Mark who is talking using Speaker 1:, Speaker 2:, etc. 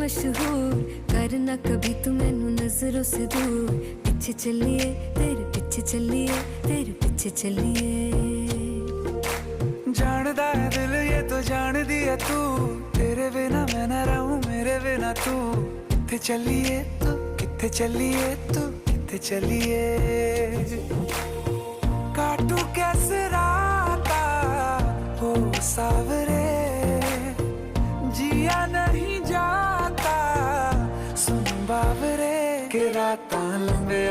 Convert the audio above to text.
Speaker 1: मशहूर, करना कभी तू मैनू नजरों से दूर। पीछे चलिए तेरे पीछे चलिए, तेरे पीछे चलिए।
Speaker 2: जानदा है दिल ये तो जान दिया तू, तेरे बिना मैं ना रहूं मेरे बिना तू। किथे चलिए तू, किथे चलिए तू, किथे चलिए। काटू कैसे राता हो सावरे, जिया नहीं जाता सुन बावरे के रातां लंबे